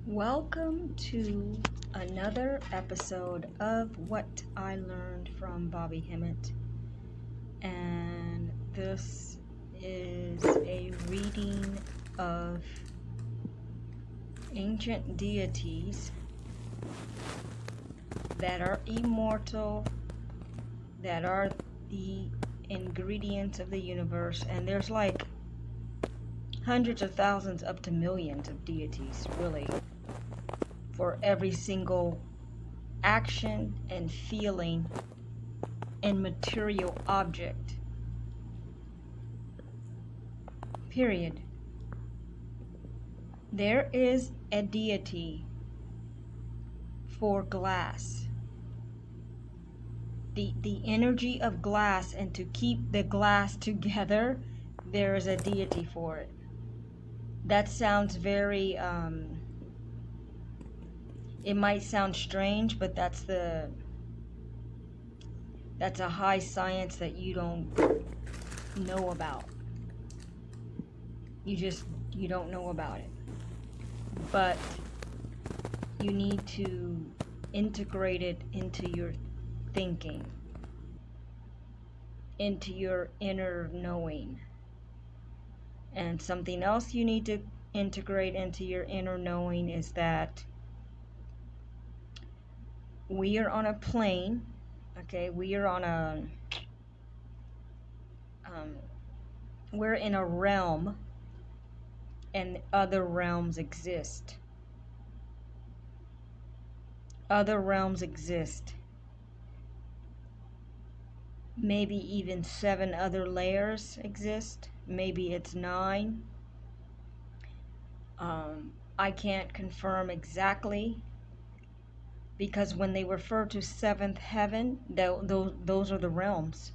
Welcome to another episode of What I Learned from Bobby Hemmit. And this is a reading of ancient deities that are immortal, that are the ingredients of the universe. And there's like hundreds of thousands up to millions of deities, really, for every single action and feeling and material object. Period. There is a deity for glass. The energy of glass, and to keep the glass together, there is a deity for it. That sounds very it might sound strange, but that's a high science that you don't know about. You don't know about it. But you need to integrate it into your thinking, into your inner knowing. And something else you need to integrate into your inner knowing is that we are on a plane, okay? We are on a we're in a realm, and other realms exist. Other realms exist. Maybe even 7 other layers exist. Maybe it's 9. I can't confirm exactly, because when they refer to 7th heaven, those are the realms.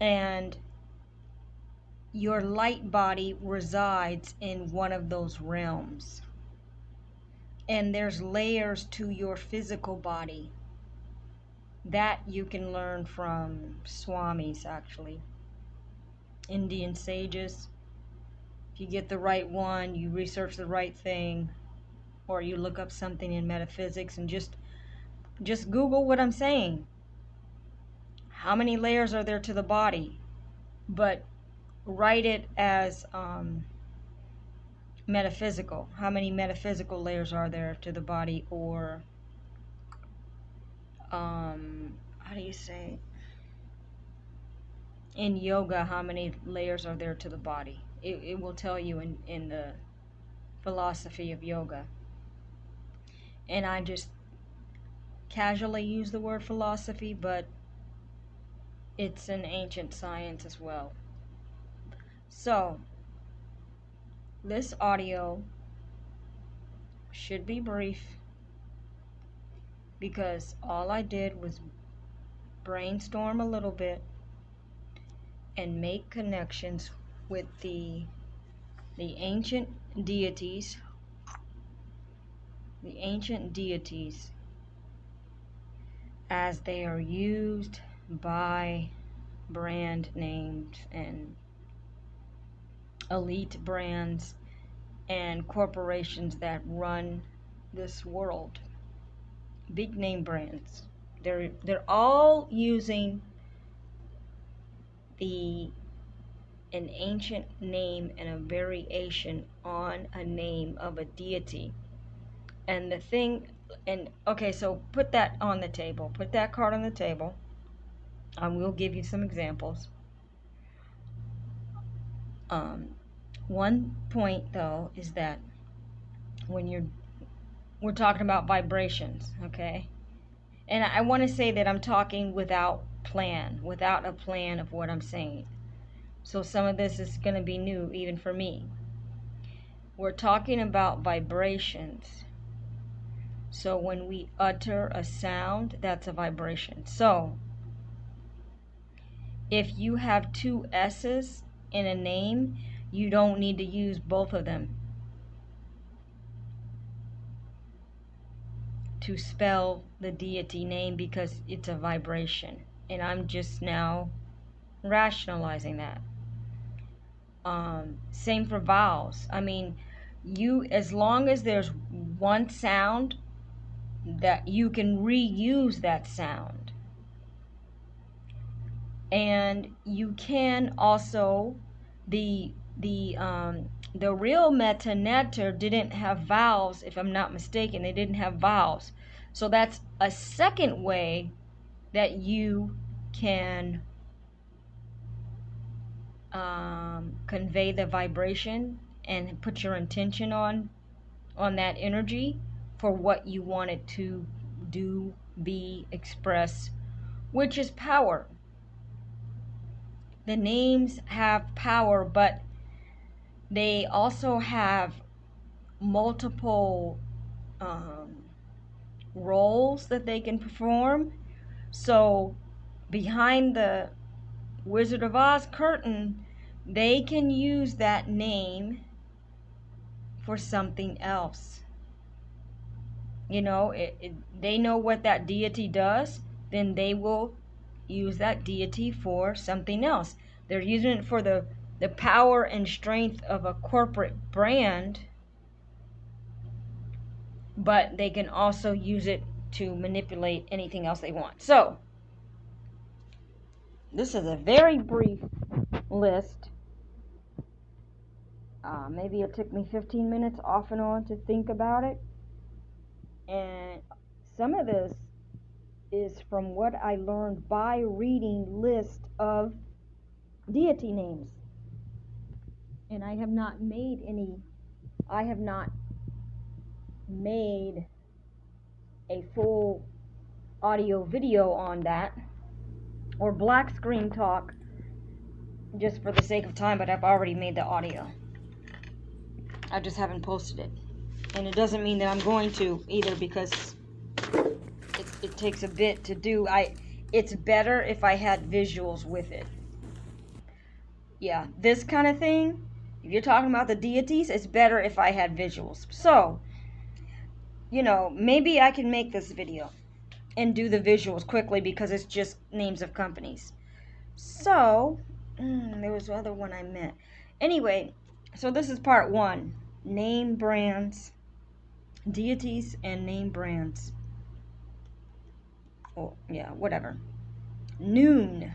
And your light body resides in one of those realms. And there's layers to your physical body that you can learn from swamis, actually. Indian sages. If you get the right one, you research the right thing, or you look up something in metaphysics and just Google what I'm saying. How many layers are there to the body? But write it as metaphysical. How many metaphysical layers are there to the body? Or how do you say, in yoga, how many layers are there to the body? It will tell you in the philosophy of yoga. And I just casually use the word philosophy, but it's an ancient science as well. So this audio should be brief, because all I did was brainstorm a little bit and make connections with the ancient deities, as they are used by brand names and elite brands and corporations that run this world. Big name brands. They're all using an ancient name and a variation on a name of a deity. And the thing, and okay, so put that on the table. Put that card on the table. I will give you some examples. One point though is that when we're talking about vibrations, okay? And I want to say that I'm talking without a plan of what I'm saying. So some of this is going to be new even for me. We're talking about vibrations. So when we utter a sound, that's a vibration. So if you have 2 S's in a name, you don't need to use both of them to spell the deity name, because it's a vibration. And I'm just now rationalizing that. Same for vowels. I mean, as long as there's one sound, that you can reuse that sound. And you can also, the real metanetter didn't have vowels, if I'm not mistaken. They didn't have vowels. So that's a second way that you can convey the vibration and put your intention on that energy for what you want it to do, be, express, which is power. The names have power, but they also have multiple roles that they can perform. So behind the Wizard of Oz curtain, they can use that name for something else. You know, they know what that deity does, then they will use that deity for something else. They're using it for the power and strength of a corporate brand, but they can also use it to manipulate anything else they want. So, this is a very brief list. Maybe it took me 15 minutes off and on to think about it. And some of this is from what I learned by reading lists of deity names. And I have not made a full audio video on that, or black screen talk, just for the sake of time, but I've already made the audio. I just haven't posted it. And it doesn't mean that I'm going to either, because it takes a bit to do. It's better if I had visuals with it. Yeah, this kind of thing, if you're talking about the deities, it's better if I had visuals. So, you know, maybe I can make this video and do the visuals quickly, because it's just names of companies. So, there was the other one I meant. Anyway, so this is part 1. Name brands, deities, and name brands. Oh, yeah, whatever. Noon.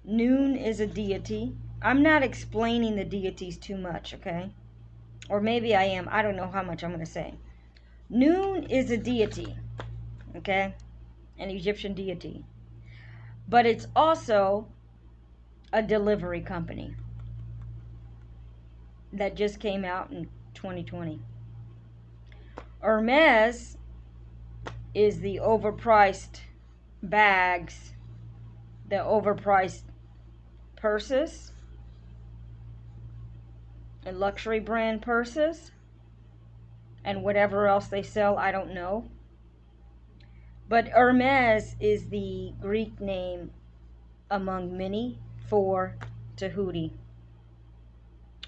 Noon is a deity. I'm not explaining the deities too much, okay? Or maybe I am. I don't know how much I'm going to say. Noon is a deity, okay? An Egyptian deity. But it's also a delivery company that just came out in 2020. Hermes is the overpriced bags, the overpriced purses, and luxury brand purses, and whatever else they sell, I don't know. But Hermes is the Greek name among many for Tahuti.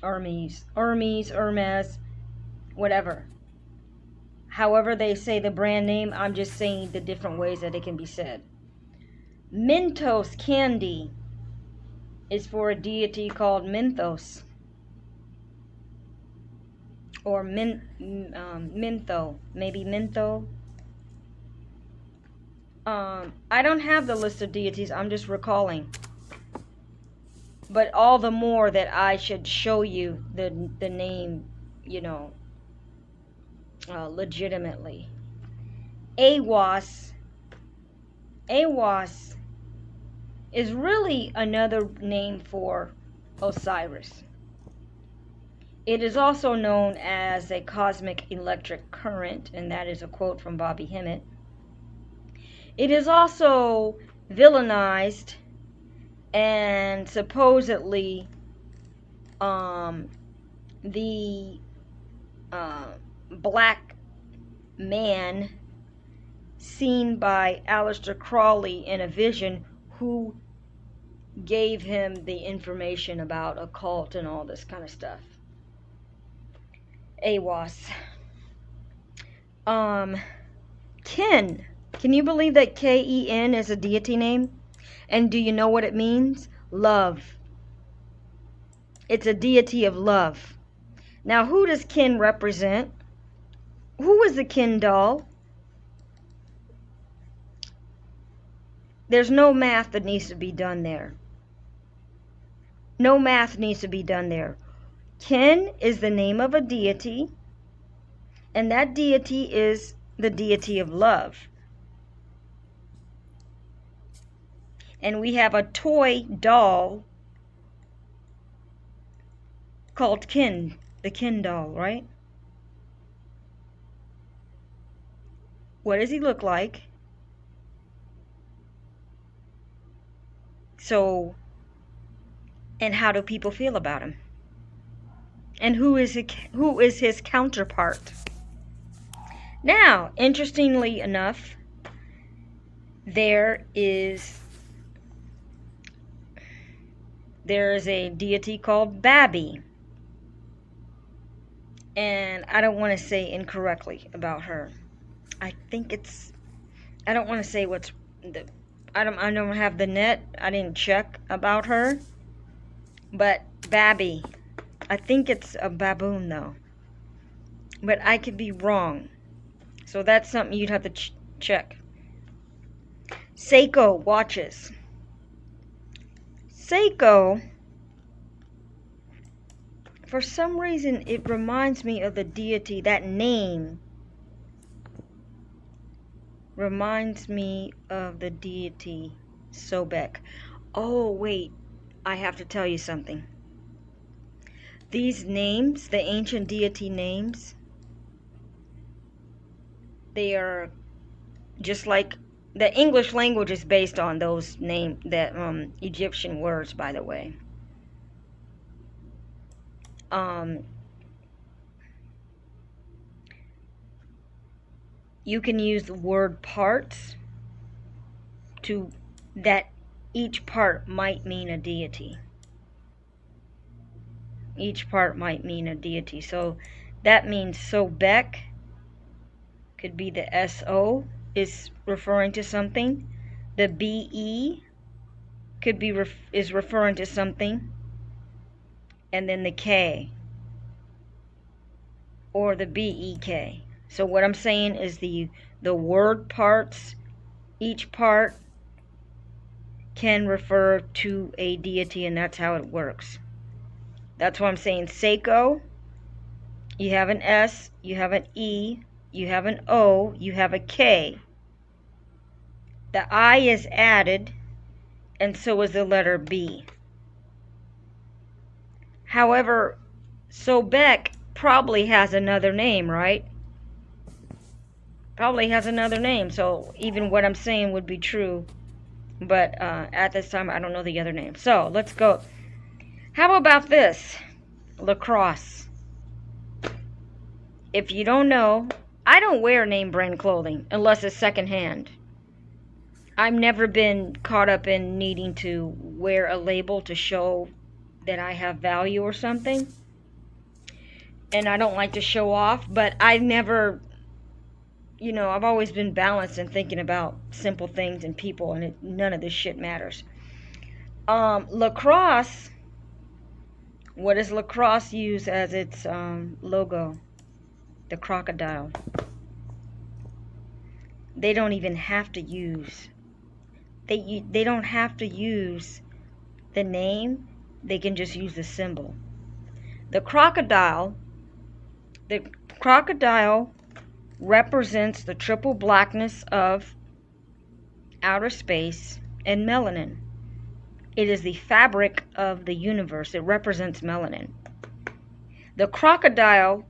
Hermes, Hermes, whatever. However they say the brand name, I'm just saying the different ways that it can be said. Mentos candy is for a deity called Menthos, or Mentho, maybe Mentho. I don't have the list of deities, I'm just recalling. But all the more that I should show you the name, you know, legitimately. Awas is really another name for Osiris. It is also known as a cosmic electric current, and that is a quote from Bobby Hemmit. It is also villainized and supposedly the black man seen by Aleister Crowley in a vision, who gave him the information about occult and all this kind of stuff. Awas. Ken. Can you believe that Ken is a deity name? And do you know what it means? Love. It's a deity of love. Now, who does kin represent? Who is the kin doll? There's no math that needs to be done there. No math needs to be done there. Kin is the name of a deity, and that deity is the deity of love. And we have a toy doll called Kin, the Kin doll, right? What does he look like? So, and how do people feel about him? And who is his counterpart? Now, interestingly enough, there is a deity called Babi. And I don't want to say incorrectly about her. I don't want to say I don't have the net. I didn't check about her. But Babi, I think it's a baboon though. But I could be wrong. So that's something you'd have to check. Seiko watches. Seiko, for some reason, it reminds me of the deity. That name reminds me of the deity Sobek. Oh, wait. I have to tell you something. These names, the ancient deity names, they are just like the English language is based on those Egyptian words, by the way. You can use the word parts that each part might mean a deity. Each part might mean a deity. So that means Sobek could be the SO is referring to something. The BE could be is referring to something. And then the K or the BEK. So what I'm saying is the word parts, each part can refer to a deity, and that's how it works. That's why I'm saying Seiko, you have an S, you have an E, you have an O, you have a K. The I is added, and so is the letter B. However, Sobek probably has another name, right? Probably has another name, so even what I'm saying would be true. But at this time, I don't know the other name. So, let's go. How about this? Lacrosse. If you don't know, I don't wear name brand clothing unless it's secondhand. I've never been caught up in needing to wear a label to show that I have value or something. And I don't like to show off, but I never, I've always been balanced and thinking about simple things and people, and none of this shit matters. Lacrosse, what does lacrosse use as its logo? The crocodile. They don't even have to use, they don't have to use the name, they can just use the symbol. The crocodile represents the triple blackness of outer space and melanin. It is the fabric of the universe. It represents melanin. The crocodile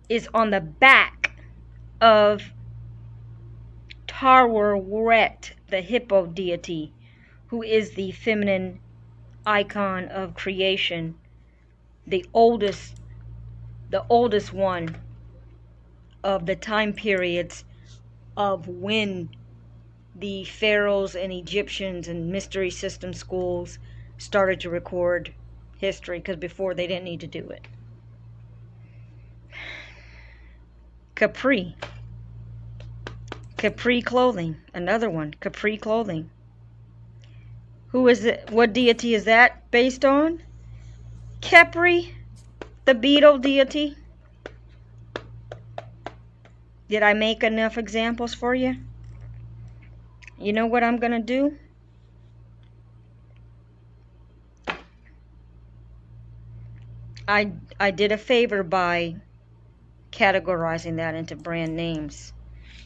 is on the back of Tarweret, the hippo deity, who is the feminine icon of creation, the oldest one of the time periods of when the pharaohs and Egyptians and mystery system schools started to record history, because before they didn't need to do it. Capri clothing, another one. Capri clothing. Who is it? What deity is that based on? Capri the beetle deity? Did I make enough examples for you? You know what I'm going to do? I did a favor by categorizing that into brand names.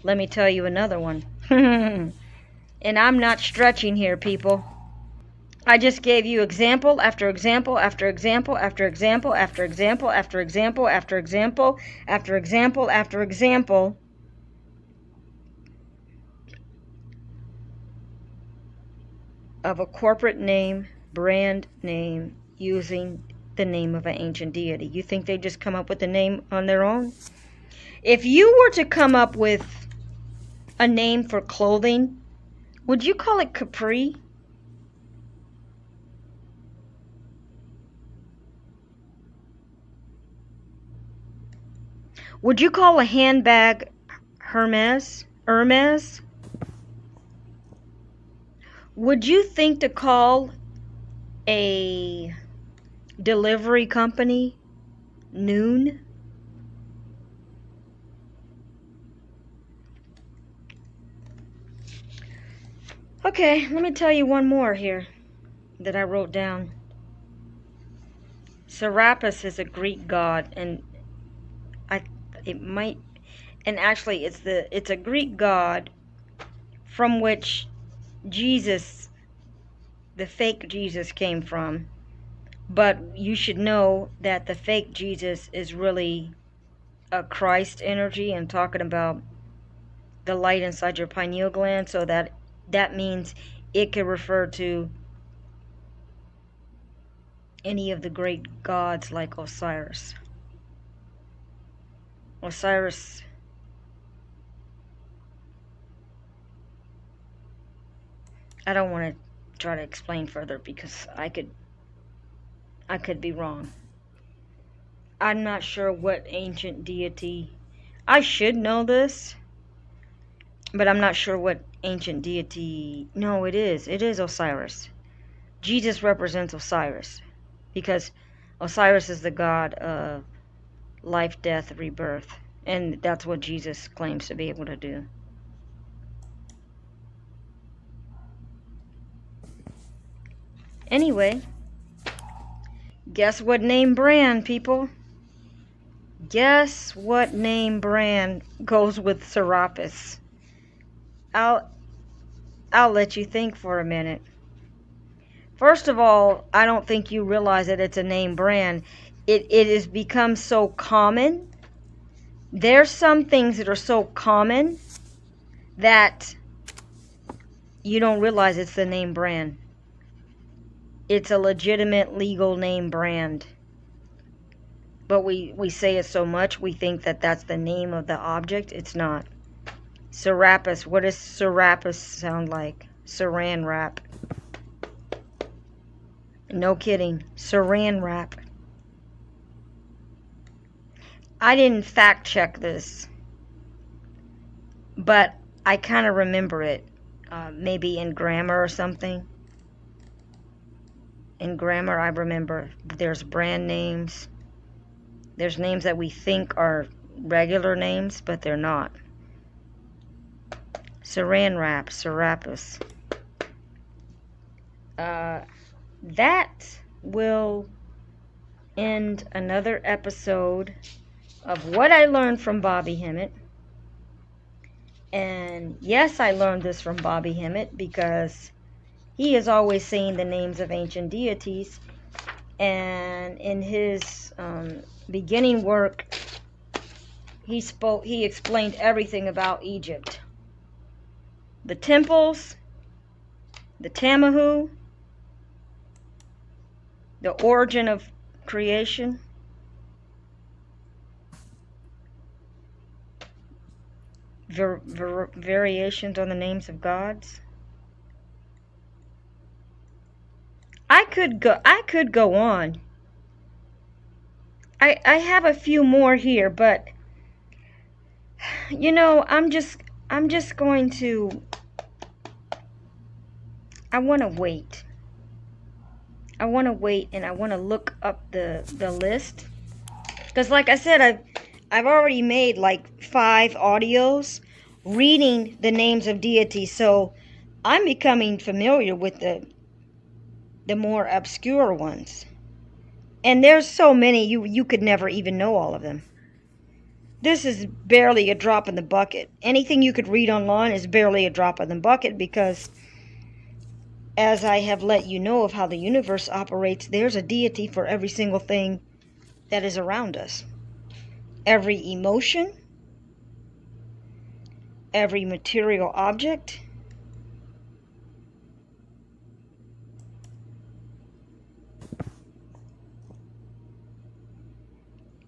Let me tell you another one. And I'm not stretching here, people. I just gave you example after example after example after example after example after example after example after example after example of a corporate name, brand name, using the name of an ancient deity. You think they just come up with the name on their own? If you were to come up with a name for clothing, would you call it capri? Would you call a handbag Hermes? Hermes? Would you think to call a delivery company Noon? Okay, let me tell you one more here that I wrote down. Serapis is a Greek god, and it's a Greek god from which Jesus, the fake Jesus, came from. But you should know that the fake Jesus is really a Christ energy, and talking about the light inside your pineal gland, so that means it could refer to any of the great gods like Osiris. Osiris, I don't want to try to explain further because I could be wrong. I'm not sure what ancient deity, I should know this, but I'm not sure what ancient deity. No, it is Osiris. Jesus represents Osiris because Osiris is the god of life, death, rebirth, and that's what Jesus claims to be able to do. Anyway, guess what name brand, people? Guess what name brand goes with Serapis? I'll let you think for a minute. First of all, I don't think you realize that it's a name brand. It has become so common. There's some things that are so common that you don't realize it's the name brand. It's a legitimate legal name brand. But we say it so much, we think that that's the name of the object. It's not. Serapis. What does Serapis sound like? Saran wrap. No kidding. Saran wrap. I didn't fact check this, but I kind of remember it. Maybe in grammar or something. In grammar, I remember there's brand names. There's names that we think are regular names, but they're not. Saran wrap, Serapis. That will end another episode of what I learned from Bobby Hemmit. And yes, I learned this from Bobby Hemmit because he is always saying the names of ancient deities. And in his beginning work, he explained everything about Egypt. The temples, the Tamahu, the origin of creation, variations on the names of gods. I could go on. I have a few more here, but you know, I'm just going to, I want to wait and I want to look up the list Because like I said, I've already made like 5 audios reading the names of deities, so I'm becoming familiar with the more obscure ones. And there's so many you could never even know all of them. This is barely a drop in the bucket. Anything you could read online is barely a drop in the bucket because, as I have let you know of how the universe operates, there's a deity for every single thing that is around us. Every emotion, every material object.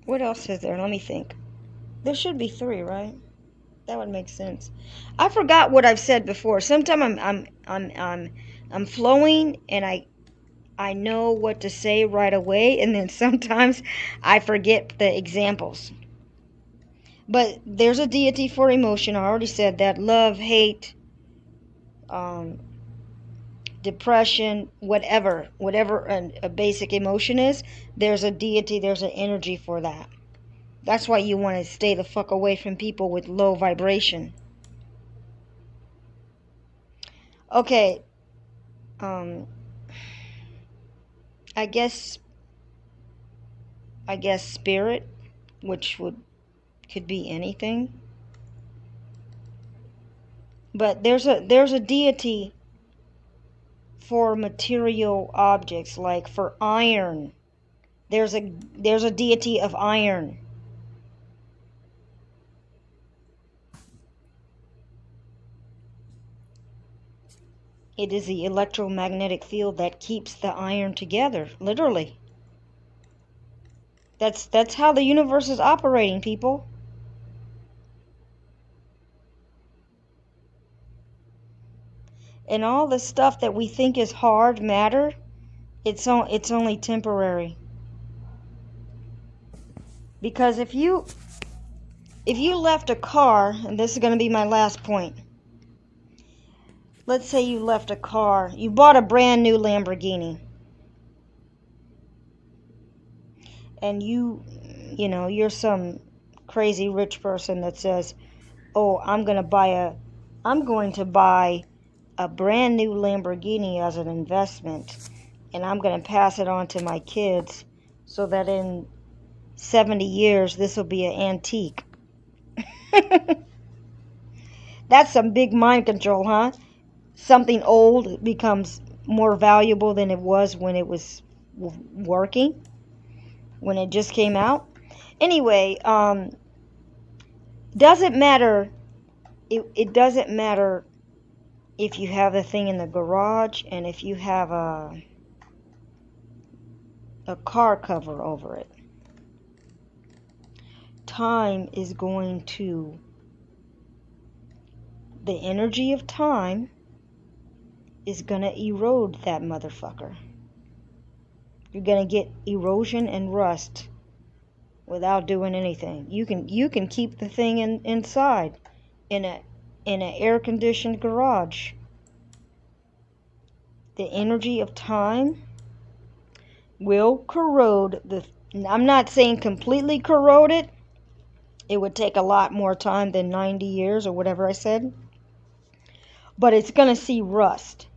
What else is there? Let me think. There should be 3, right? That would make sense. I forgot what I've said before. Sometimes I'm flowing and I know what to say right away, and then sometimes I forget the examples. But there's a deity for emotion. I already said that. Love, hate, depression, whatever a basic emotion is, there's a deity, there's an energy for that. That's why you want to stay the fuck away from people with low vibration. Okay, I guess spirit, which could be anything. But there's a deity for material objects, like for iron. There's a deity of iron. It is the electromagnetic field that keeps the iron together, literally. That's how the universe is operating, people. And all the stuff that we think is hard matter, it's only temporary. Because if you left a car, and this is going to be my last point. Let's say you left a car, you bought a brand new Lamborghini. And you're some crazy rich person that says, "Oh, I'm going to buy a brand new Lamborghini as an investment, and I'm going to pass it on to my kids so that in 70 years this will be an antique." That's some big mind control, huh? Something old becomes more valuable than it was when it was working, when it just came out. Anyway, doesn't matter. It doesn't matter if you have the thing in the garage and if you have a car cover over it. Time is going to, the energy of time is gonna erode that motherfucker. You're gonna get erosion and rust without doing anything. You can keep the thing inside in an air conditioned garage. The energy of time will corrode I'm not saying completely corrode it. It would take a lot more time than 90 years or whatever I said. But it's going to see rust.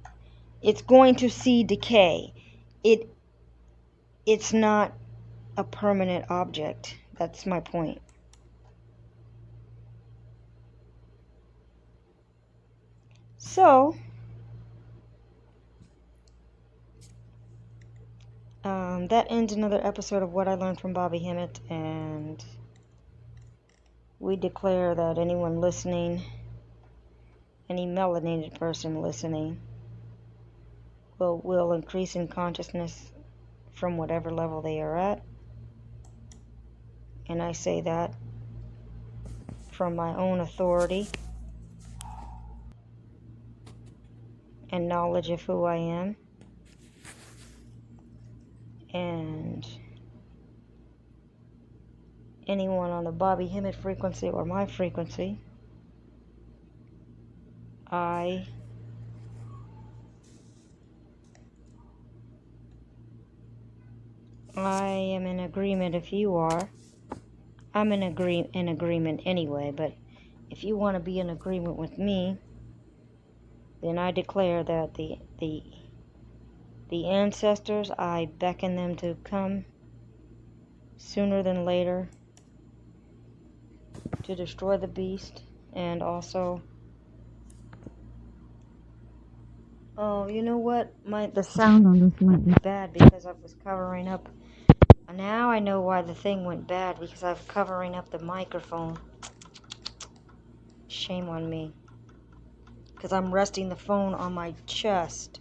It's going to see decay. It's not a permanent object. That's my point. So, that ends another episode of What I Learned from Bobby Hemmit, and we declare that anyone listening, any melanated person listening, will increase in consciousness from whatever level they are at. And I say that from my own authority and knowledge of who I am. And anyone on the Bobby Hemmit frequency or my frequency, I am in agreement, if you are, I'm in agreement anyway, but if you want to be in agreement with me, then I declare that the ancestors, I beckon them to come sooner than later to destroy the beast. And also, oh, you know what? The sound on this might be bad because I was covering up. Now I know why the thing went bad, because I was covering up the microphone. Shame on me. Because I'm resting the phone on my chest.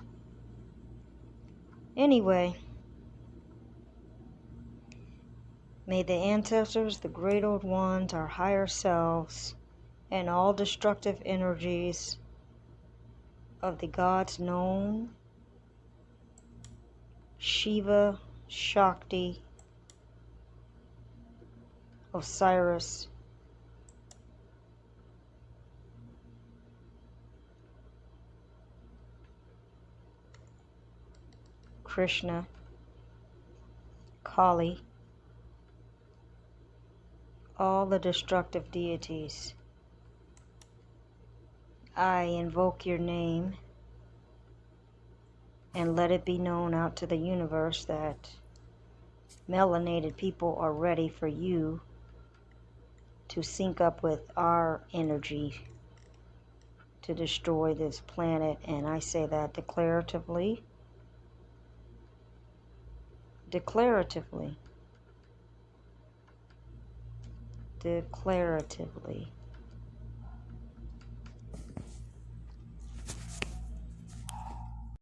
Anyway, may the ancestors, the great old ones, our higher selves, and all destructive energies of the gods known, Shiva, Shakti, Osiris, Krishna, Kali, all the destructive deities, I invoke your name and let it be known out to the universe that melanated people are ready for you to sync up with our energy to destroy this planet. And I say that declaratively, declaratively.